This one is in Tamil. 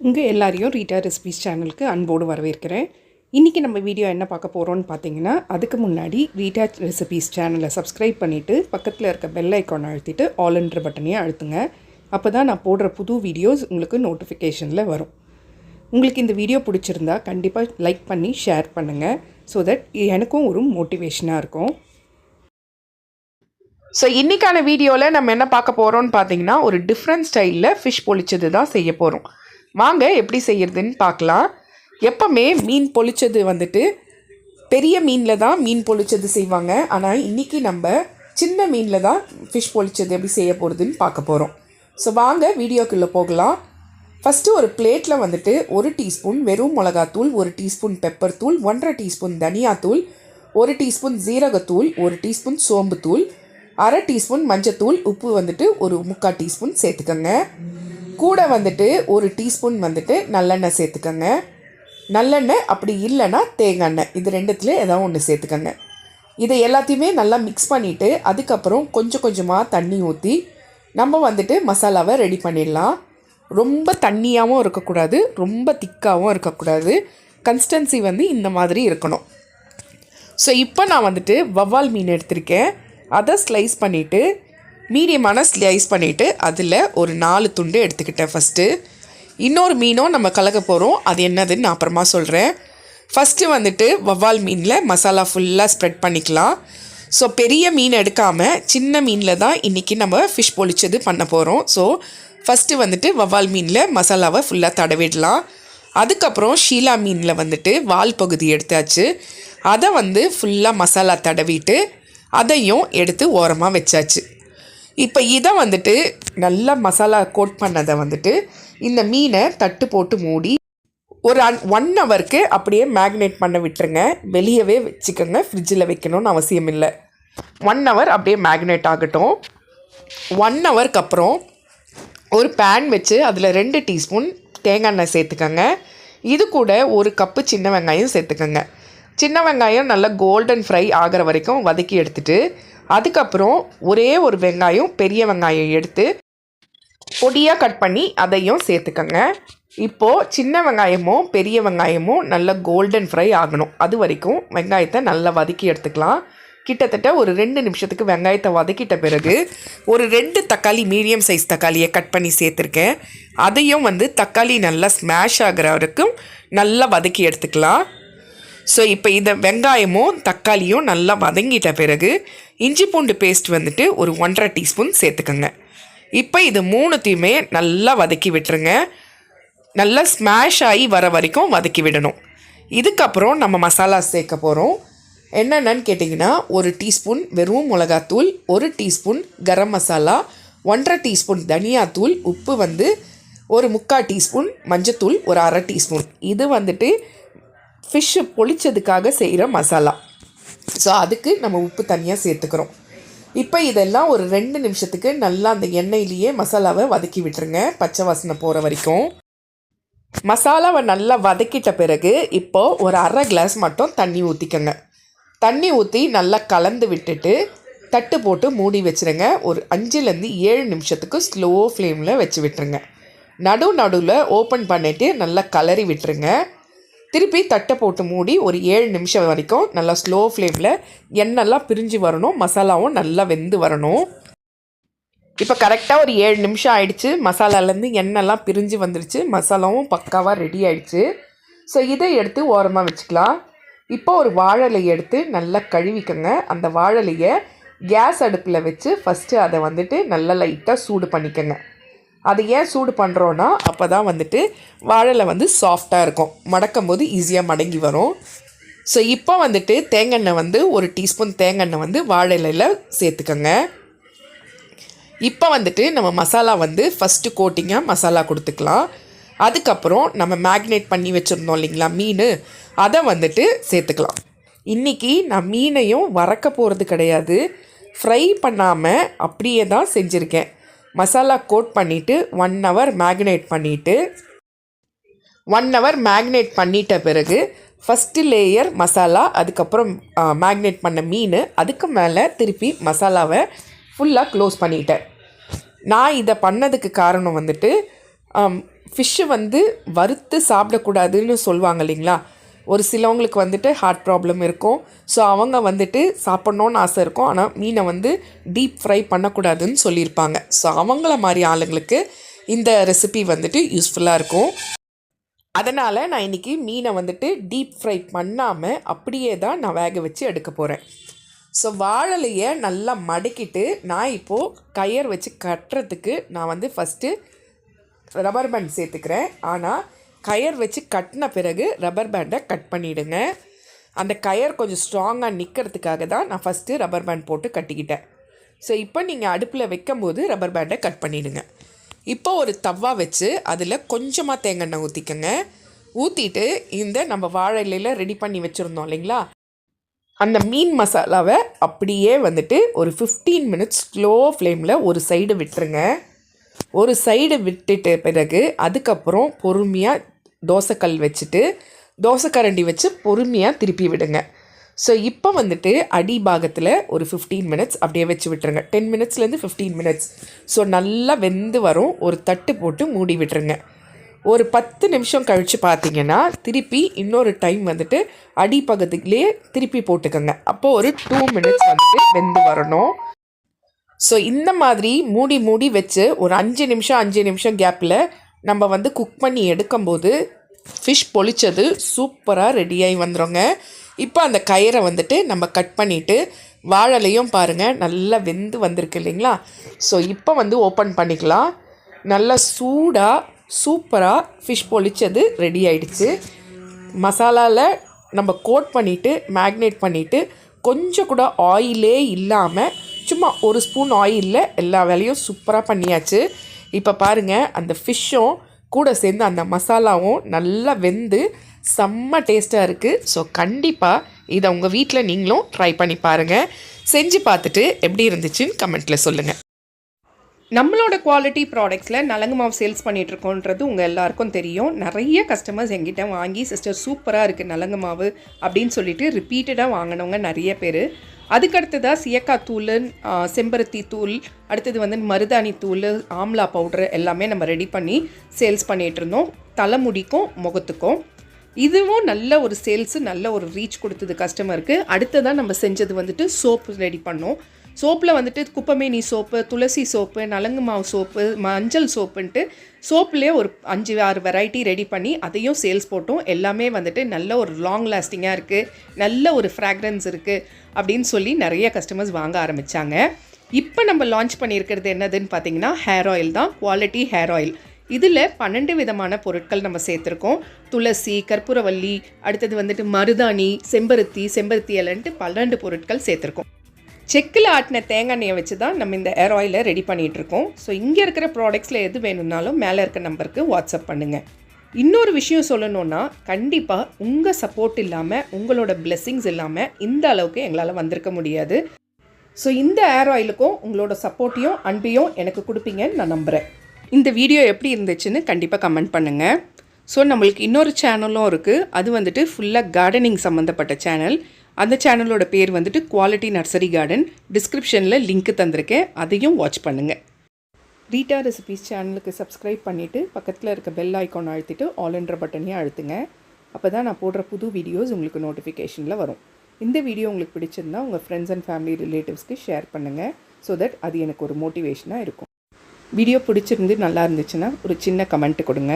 உங்கள் எல்லாரையும் ரீட்டா ரெசிபீஸ் சேனலுக்கு அன்போடு வரவேற்கிறேன். இன்றைக்கி நம்ம வீடியோ என்ன பார்க்க போகிறோன்னு பார்த்தீங்கன்னா, அதுக்கு முன்னாடி ரீட்டா ரெசிபீஸ் சேனலை சப்ஸ்கிரைப் பண்ணிவிட்டு பக்கத்தில் இருக்க பெல் ஐக்கான் அழுத்திட்டு ஆல்ன்ற பட்டனையே அழுத்துங்க. அப்போ தான் நான் போடுற புது வீடியோஸ் உங்களுக்கு நோட்டிஃபிகேஷனில் வரும். உங்களுக்கு இந்த வீடியோ பிடிச்சிருந்தா கண்டிப்பாக லைக் பண்ணி ஷேர் பண்ணுங்கள். ஸோ தட் எனக்கும் ஒரு மோட்டிவேஷனாக இருக்கும். ஸோ இன்றைக்கான வீடியோவில் நம்ம என்ன பார்க்க போகிறோன்னு பார்த்தீங்கன்னா, ஒரு டிஃப்ரெண்ட் ஸ்டைலில் ஃபிஷ் பொழிச்சது தான் செய்ய போகிறோம். வாங்க எப்படி செய்கிறதுன்னு பார்க்கலாம். எப்போவுமே மீன் பொழிச்சது வந்துட்டு பெரிய மீனில் தான் மீன் பொழிச்சது செய்வாங்க. ஆனால் இன்றைக்கி நம்ம சின்ன மீனில் தான் ஃபிஷ் பொழிச்சது எப்படி செய்ய போகிறதுன்னு பார்க்க போகிறோம். ஸோ வாங்க வீடியோக்குள்ளே போகலாம். ஃபஸ்ட்டு ஒரு பிளேட்டில் வந்துட்டு 1 டீஸ்பூன் வெறும் மிளகாத்தூள், 1 டீஸ்பூன் பெப்பர் தூள், 1.5 டீஸ்பூன் தனியாத்தூள், 1 டீஸ்பூன் ஜீரகத்தூள், 1 டீஸ்பூன் சோம்புத்தூள், 1/2 டீஸ்பூன் மஞ்சத்தூள், உப்பு வந்துட்டு ஒரு 3/4 டீஸ்பூன் சேர்த்துக்கோங்க. கூட வந்துட்டு 1 டீஸ்பூன் வந்துட்டு நல்லெண்ணெய் சேர்த்துக்கோங்க. நல்லெண்ணெய் அப்படி இல்லைன்னா தேங்காய் எண்ணெய், இது ரெண்டுத்தில் ஏதாவது ஒன்று சேர்த்துக்கோங்க. இதை எல்லாத்தையுமே நல்லா மிக்ஸ் பண்ணிவிட்டு அதுக்கப்புறம் கொஞ்சம் கொஞ்சமாக தண்ணி ஊற்றி நம்ம வந்துட்டு மசாலாவை ரெடி பண்ணிடலாம். ரொம்ப தண்ணியாகவும் இருக்கக்கூடாது, ரொம்ப திக்காகவும் இருக்கக்கூடாது. கன்சிஸ்டன்சி வந்து இந்த மாதிரி இருக்கணும். ஸோ இப்போ நான் வந்துட்டு வவ்வால் மீன் எடுத்திருக்கேன். அதை ஸ்லைஸ் பண்ணிவிட்டு மீடியமான ஸ்லைஸ் பண்ணிவிட்டு அதில் ஒரு 4 துண்டு எடுத்துக்கிட்டேன். ஃபஸ்ட்டு இன்னொரு மீனும் நம்ம கலக்க போகிறோம், அது என்னதுன்னு நான் அப்புறமா சொல்கிறேன். ஃபஸ்ட்டு வந்துட்டு வவ்வால் மீனில் மசாலா ஃபுல்லாக ஸ்ப்ரெட் பண்ணிக்கலாம். ஸோ பெரிய மீன் எடுக்காமல் சின்ன மீனில் தான் இன்றைக்கி நம்ம ஃபிஷ் பொழிச்சது பண்ண போகிறோம். ஸோ ஃபஸ்ட்டு வந்துட்டு வவ்வால் மீனில் மசாலாவை ஃபுல்லாக தடவிடலாம். அதுக்கப்புறம் ஷீலா மீனில் வந்துட்டு வால் பகுதி எடுத்தாச்சு. அதை வந்து ஃபுல்லாக மசாலா தடவிட்டு அதையும் எடுத்து ஓரமாக வச்சாச்சு. இப்போ இதை வந்துட்டு நல்லா மசாலா கோட் பண்ணதை வந்துட்டு இந்த மீனை தட்டு போட்டு மூடி ஒரு 1 ஹவருக்கு அப்படியே மேக்னேட் பண்ண விட்டுருங்க. வெளியவே வச்சுக்கோங்க, ஃப்ரிட்ஜில் வைக்கணும்னு அவசியம் இல்லை. 1 ஹவர் அப்படியே மேக்னேட் ஆகட்டும். 1 ஹவருக்கு அப்புறம் ஒரு பேன் வச்சு அதில் 2 டீஸ்பூன் தேங்காய் எண்ணெய் சேர்த்துக்கோங்க. இது கூட 1 கப்பு சின்ன வெங்காயம் சேர்த்துக்கோங்க. சின்ன வெங்காயம் நல்லா கோல்டன் ஃப்ரை ஆகிற வரைக்கும் வதக்கி எடுத்துகிட்டு அதுக்கப்புறம் ஒரே ஒரு வெங்காயம் பெரிய வெங்காயம் எடுத்து பொடியாக கட் பண்ணி அதையும் சேர்த்துக்கோங்க. இப்போது சின்ன வெங்காயமும் பெரிய வெங்காயமும் நல்லா கோல்டன் ஃப்ரை ஆகணும். அது வரைக்கும் வெங்காயத்தை நல்லா வதக்கி எடுத்துக்கலாம். கிட்டத்தட்ட ஒரு 2 நிமிஷத்துக்கு வெங்காயத்தை வதக்கிட்ட பிறகு ஒரு 2 தக்காளி மீடியம் சைஸ் தக்காளியை கட் பண்ணி சேர்த்துருக்கேன். அதையும் வந்து தக்காளி நல்லா ஸ்மாஷ் ஆகிற வரைக்கும் நல்லா வதக்கி எடுத்துக்கலாம். ஸோ இப்போ இந்த வெங்காயமும் தக்காளியும் நல்லா வதங்கிட்ட பிறகு இஞ்சி பூண்டு பேஸ்ட் வந்துட்டு ஒரு 1.5 டீஸ்பூன் சேர்த்துக்கோங்க. இப்போ இது 3த்தையுமே நல்லா வதக்கி விட்டுருங்க. நல்லா ஸ்மாஷ் ஆகி வர வரைக்கும் வதக்கி விடணும். இதுக்கப்புறம் நம்ம மசாலா சேர்க்க போகிறோம். என்னென்னு கேட்டிங்கன்னா, 1 டீஸ்பூன் வெறும் மிளகாத்தூள், 1 டீஸ்பூன் கரம் மசாலா, 1.5 டீஸ்பூன் தனியாத்தூள், உப்பு வந்து ஒரு 3/4 டீஸ்பூன், மஞ்சத்தூள் ஒரு 1/2 டீஸ்பூன். இது வந்துட்டு ஃபிஷ்ஷு பொழிச்சதுக்காக செய்கிற மசாலா. ஸோ அதுக்கு நம்ம உப்பு தனியாக சேர்த்துக்கிறோம். இப்போ இதெல்லாம் ஒரு 2 நிமிஷத்துக்கு நல்லா அந்த எண்ணெயிலேயே மசாலாவை வதக்கி விட்டுருங்க, பச்சை வாசனை போகிற வரைக்கும். மசாலாவை நல்லா வதக்கிட்ட பிறகு இப்போது ஒரு 1/2 கிளாஸ் மட்டும் தண்ணி ஊற்றிக்கோங்க. தண்ணி ஊற்றி நல்லா கலந்து விட்டுட்டு தட்டு போட்டு மூடி வச்சுருங்க. ஒரு 5லேருந்து 7 நிமிஷத்துக்கு ஸ்லோ ஃப்ளேமில் வச்சு விட்டுருங்க. நடுவில் ஓப்பன் பண்ணிவிட்டு நல்லா கலரி விட்டுருங்க. திருப்பி தட்டை போட்டு மூடி ஒரு 7 நிமிஷம் வரைக்கும் நல்லா ஸ்லோ ஃப்ளேமில் எண்ணெய்லாம் பிரிஞ்சு வரணும், மசாலாவும் நல்லா வெந்து வரணும். இப்போ கரெக்டாக ஒரு 7 நிமிஷம் ஆயிடுச்சு. மசாலாலேருந்து எண்ணெய்லாம் பிரிஞ்சு வந்துடுச்சு, மசாலாவும் பக்காவாக ரெடி ஆகிடுச்சு. ஸோ இதை எடுத்து ஓரமாக வச்சுக்கலாம். இப்போ ஒரு வாழை எடுத்து நல்லா கழுவிக்கங்க. அந்த வாழலையை கேஸ் அடுப்பில் வச்சு ஃபஸ்ட்டு அதை வந்துட்டு நல்லா லைட்டாக சூடு பண்ணிக்கோங்க. அது ஏன் சூடு பண்ணுறோன்னா அப்போ தான் வந்துட்டு வாழை வந்து சாஃப்டாக இருக்கும், மடக்கும் போது ஈஸியாக மடங்கி வரும். ஸோ இப்போ வந்துட்டு தேங்காய் வந்து 1 டீஸ்பூன் தேங்காய் வந்து வாழையில சேர்த்துக்கோங்க. இப்போ வந்துட்டு நம்ம மசாலா வந்து ஃபஸ்ட்டு கோட்டிங்காக மசாலா கொடுத்துக்கலாம். அதுக்கப்புறம் நம்ம மேக்னேட் பண்ணி வச்சுருந்தோம் இல்லைங்களா மீன், அதை வந்துட்டு சேர்த்துக்கலாம். இன்றைக்கி நான் மீனையும் வறக்க போகிறது கிடையாது, ஃப்ரை பண்ணாமல் அப்படியே தான் செஞ்சுருக்கேன். மசாலா கோட் பண்ணிவிட்டு 1 ஹவர் மேக்னேட் பண்ணிவிட்டு 1 ஹவர் மேக்னேட் பண்ணிட்ட பிறகு ஃபஸ்ட்டு லேயர் மசாலா, அதுக்கப்புறம் மேக்னேட் பண்ண மீன், அதுக்கு மேலே திருப்பி மசாலாவை ஃபுல்லாக க்ளோஸ் பண்ணிட்டேன். நான் இதை பண்ணதுக்கு காரணம் வந்துட்டு ஃபிஷ்ஷு வந்து வறுத்து சாப்பிடக்கூடாதுன்னு சொல்லுவாங்க இல்லைங்களா. ஒரு சிலவங்களுக்கு வந்துட்டு ஹார்ட் ப்ராப்ளம் இருக்கும். ஸோ அவங்க வந்துட்டு சாப்பிட்ணுன்னு ஆசை இருக்கும், ஆனால் மீனை வந்து டீப் ஃப்ரை பண்ணக்கூடாதுன்னு சொல்லியிருப்பாங்க. ஸோ அவங்கள மாதிரி ஆளுங்களுக்கு இந்த ரெசிபி வந்துட்டு யூஸ்ஃபுல்லாக இருக்கும். அதனால் நான் இன்றைக்கி மீனை வந்துட்டு டீப் ஃப்ரை பண்ணாமல் அப்படியே தான் நான் வேக வச்சு எடுக்க போகிறேன். ஸோ வாழலையை நல்லா மடக்கிட்டு நான் இப்போது கயர் வச்சு கட்டுறதுக்கு நான் வந்து ஃபஸ்ட்டு ரப்பர் பேண்ட் சேர்த்துக்கிறேன். ஆனால் கயர் வச்சு கட்டின பிறகு ரப்பர் பேண்டை கட் பண்ணிவிடுங்க. அந்த கயர் கொஞ்சம் ஸ்ட்ராங்காக நிற்கிறதுக்காக தான் நான் ஃபஸ்ட்டு ரப்பர் பேண்ட் போட்டு கட்டிக்கிட்டேன். ஸோ இப்போ நீங்கள் அடுப்பில் வைக்கும்போது ரப்பர் பேண்டை கட் பண்ணிவிடுங்க. இப்போ ஒரு தவா வச்சு அதில் கொஞ்சமாக தேங்காய் எண்ணெய் ஊற்றிக்கோங்க. ஊற்றிட்டு இந்த நம்ம வாழை இலையில் ரெடி பண்ணி வச்சுருந்தோம் இல்லைங்களா, அந்த மீன் மசாலாவை அப்படியே வந்துட்டு ஒரு 15 மினிட்ஸ் ஸ்லோ ஃப்ளேமில் ஒரு சைடு விட்டுருங்க. ஒரு சைடு விட்டுட்டு பிறகு அதுக்கப்புறம் பொறுமையாக தோசைக்கல் வச்சுட்டு தோசைக்கரண்டி வச்சு பொறுமையாக திருப்பி விடுங்க. ஸோ இப்போ வந்துட்டு அடி பாகத்தில் ஒரு 15 மினிட்ஸ் அப்படியே வச்சு விட்டுருங்க. 10 மினிட்ஸ்லேருந்து 15 மினிட்ஸ். ஸோ நல்லா வெந்து வரும். ஒரு தட்டு போட்டு மூடி விட்டுருங்க. ஒரு 10 நிமிஷம் கழித்து பார்த்தீங்கன்னா திருப்பி இன்னொரு டைம் வந்துட்டு அடி பக்கத்துலேயே திருப்பி போட்டுக்கோங்க. அப்போது ஒரு 2 மினிட்ஸ் வந்துட்டு வெந்து வரணும். ஸோ இந்த மாதிரி மூடி மூடி வச்சு ஒரு 5 நிமிஷம் கேப்பில் நம்ம வந்து குக் பண்ணி எடுக்கும்போது ஃபிஷ் பொளிச்சது சூப்பராக ரெடியாகி வந்துடுங்க. இப்போ அந்த கயிறை வந்துட்டு நம்ம கட் பண்ணிவிட்டு வாழலையும் பாருங்கள் நல்லா வெந்து வந்திருக்கு இல்லைங்களா. ஸோ இப்போ வந்து ஓப்பன் பண்ணிக்கலாம். நல்லா சூடாக சூப்பராக ஃபிஷ் பொளிச்சது ரெடி ஆகிடுச்சு. மசாலாவில் நம்ம கோட் பண்ணிவிட்டு மேக்னேட் பண்ணிவிட்டு கொஞ்சம் கூட ஆயிலே இல்லாமல் சும்மா ஒரு ஸ்பூன் ஆயிலில் எல்லா வேலையும் சூப்பராக பண்ணியாச்சு. இப்போ பாருங்கள் அந்த ஃபிஷ்ஷும் கூட சேர்ந்து அந்த மசாலாவும் நல்லா வெந்து செம்ம டேஸ்ட்டாக இருக்குது. ஸோ கண்டிப்பாக இதை உங்கள் வீட்டில் நீங்களும் ட்ரை பண்ணி பாருங்கள். செஞ்சு பார்த்துட்டு எப்படி இருந்துச்சுன்னு கமெண்ட்டில் சொல்லுங்கள். நம்மளோட குவாலிட்டி ப்ராடக்ட்ஸில் நலங்கு மாவு சேல்ஸ் பண்ணிகிட்ருக்கோன்றது உங்கள் எல்லாருக்கும் தெரியும். நிறைய கஸ்டமர்ஸ் எங்கிட்ட வாங்கி சிஸ்டர் சூப்பராக இருக்குது நலங்கு மாவு அப்படின்னு சொல்லிட்டு ரிப்பீட்டடாக வாங்கினவங்க நிறைய பேர். அதுக்கடுத்ததாக சியக்காய் தூள், செம்பருத்தி தூள், அடுத்தது வந்து மருதாணி தூள், ஆம்லா பவுட்ரு எல்லாமே நம்ம ரெடி பண்ணி சேல்ஸ் பண்ணிகிட்ருந்தோம். தலைமுடிக்கும் முகத்துக்கும் இதுவும் நல்ல ஒரு சேல்ஸு, நல்ல ஒரு ரீச் கொடுத்தது கஸ்டமருக்கு. அடுத்ததாக நம்ம செஞ்சது வந்துட்டு சோப்பு ரெடி பண்ணோம். சோப்பில் வந்துட்டு குப்பமேனி சோப்பு, துளசி சோப்பு, நலங்கு மாவு சோப்பு, மஞ்சள் சோப்புன்ட்டு சோப்புலேயே ஒரு 5-6 வெரைட்டி ரெடி பண்ணி அதையும் சேல்ஸ் போட்டோம். எல்லாமே வந்துட்டு நல்ல ஒரு லாங் லாஸ்டிங்காக இருக்குது, நல்ல ஒரு ஃப்ராக்ரன்ஸ் இருக்குது அப்படின்னு சொல்லி நிறைய கஸ்டமர்ஸ் வாங்க ஆரம்பித்தாங்க. இப்போ நம்ம லான்ச் பண்ணியிருக்கிறது என்னதுன்னு பார்த்தீங்கன்னா ஹேர் ஆயில் தான். Quality hair oil. இதில் 12 விதமான பொருட்கள் நம்ம சேர்த்துருக்கோம். துளசி, கற்பூரவல்லி, அடுத்தது வந்துட்டு மருதாணி, செம்பருத்தி இலைன்ட்டு 12 பொருட்கள் சேர்த்துருக்கோம். செக்கில் ஆட்டின தேங்காய் எண்ணெயை வச்சு தான் நம்ம இந்த ஹேர் ஆயிலை ரெடி பண்ணிகிட்ருக்கோம். ஸோ இங்கே இருக்கிற ப்ராடக்ட்ஸில் எது வேணும்னாலும் மேலே இருக்க நம்பருக்கு வாட்ஸ்அப் பண்ணுங்கள். இன்னொரு விஷயம் சொல்லணுன்னா, கண்டிப்பாக உங்கள் சப்போர்ட் இல்லாமல், உங்களோட பிளெஸ்ஸிங்ஸ் இல்லாமல் இந்த அளவுக்கு எங்களால் வந்திருக்க முடியாது. ஸோ இந்த ஹேர் ஆயிலுக்கும் உங்களோட சப்போர்ட்டையும் அன்பையும் எனக்கு கொடுப்பீங்கன்னு நான் நம்புகிறேன். இந்த வீடியோ எப்படி இருந்துச்சுன்னு கண்டிப்பாக கமெண்ட் பண்ணுங்கள். ஸோ நம்மளுக்கு இன்னொரு சேனலும் இருக்குது. அது வந்துட்டு ஃபுல்லாக கார்டனிங் சம்மந்தப்பட்ட சேனல். அந்த சேனலோட பேர் வந்துட்டு குவாலிட்டி நர்சரி கார்டன். டிஸ்கிரிப்ஷனில் லிங்க் தந்திருக்கேன், அதையும் வாட்ச் பண்ணுங்கள். ரீட்டா ரெசிபீஸ் சேனலுக்கு சப்ஸ்கிரைப் பண்ணிவிட்டு பக்கத்தில் இருக்க பெல் ஐக்கான் அழுத்திட்டு ஆல்ன்ற பட்டனையும் அழுத்துங்க. அப்போ தான் நான் போடுற புது வீடியோஸ் உங்களுக்கு நோட்டிஃபிகேஷனில் வரும். இந்த வீடியோ உங்களுக்கு பிடிச்சிருந்தா உங்கள் ஃப்ரெண்ட்ஸ் அண்ட் ஃபேமிலி ரிலேட்டிவ்ஸ்க்கு ஷேர் பண்ணுங்கள். ஸோ தட் அது எனக்கு ஒரு மோட்டிவேஷனாக இருக்கும். வீடியோ பிடிச்சிருந்து நல்லா இருந்துச்சுன்னா ஒரு சின்ன கமெண்ட் கொடுங்க.